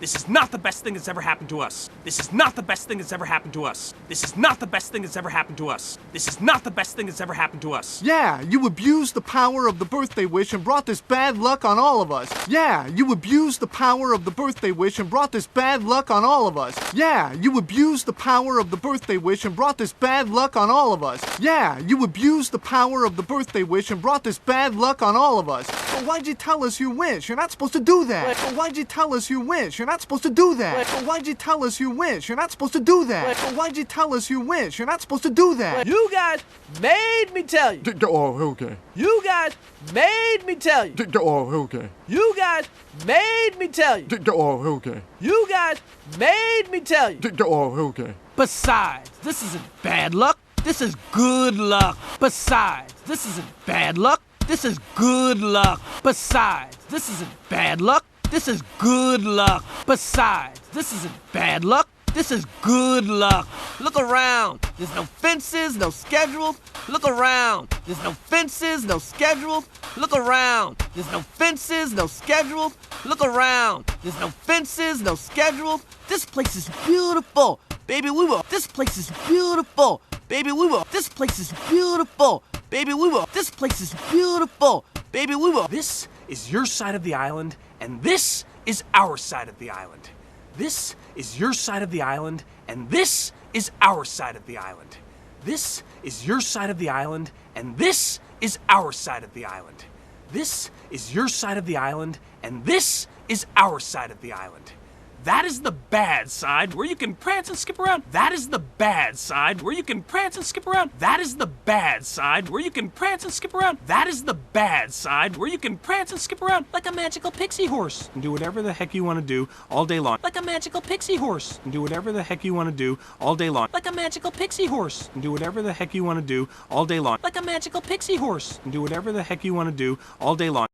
This is not the best thing that's ever happened to us. This is not the best thing that's ever happened to us. This is not the best thing that's ever happened to us. This is not the best thing that's ever happened to us. Yeah, you abused the power of the birthday wish and brought this bad luck on all of us. Yeah, you abused the power of the birthday wish and brought this bad luck on all of us. Yeah, you abused the power of the birthday wish and brought this bad luck on all of us. Yeah, you abused the power of the birthday wish and brought this bad luck on all of us. But why'd you tell us your wish? You're not supposed to do that. But why'd you tell us your wish? You're not supposed to do that. But why'd you tell us your wish? You're not supposed to do that. But why'd you tell us your wish? You're not supposed to do that. You guys made me tell you. Oh, okay. You guys made me tell you. Oh, okay. You guys made me tell you. Oh, okay. You guys made me tell you. Oh, okay. Besides, this isn't bad luck. This is good luck. Besides, this isn't bad luck. This is good luck. Besides, this isn't bad luck. This is good luck. Besides, this isn't bad luck. This is good luck. Look around. There's no fences, no schedules. Look around. There's no fences, no schedules. Look around. There's no fences, no schedules. Look around. There's no fences, no schedules. This place is beautiful. Baby, we will. This place is beautiful. Baby, we will. This place is beautiful. Baby, we will. This place is beautiful. Baby, we will. This is your side of the island, and this is our side of the island. This is your side of the island, and this is our side of the island. This is your side of the island, and this is our side of the island. This is your side of the island, and this is our side of the island. That is the bad side where you can prance and skip around. That is the bad side where you can prance and skip around. That is the bad side where you can prance and skip around. That is the bad side where you can prance and skip around like a magical pixie horse and do whatever the heck you want to do all day long. Like a magical pixie horse and do whatever the heck you want to do all day long. Like a magical pixie horse and do whatever the heck you want to do all day long. Like a magical pixie horse and do whatever the heck you want to do all day long.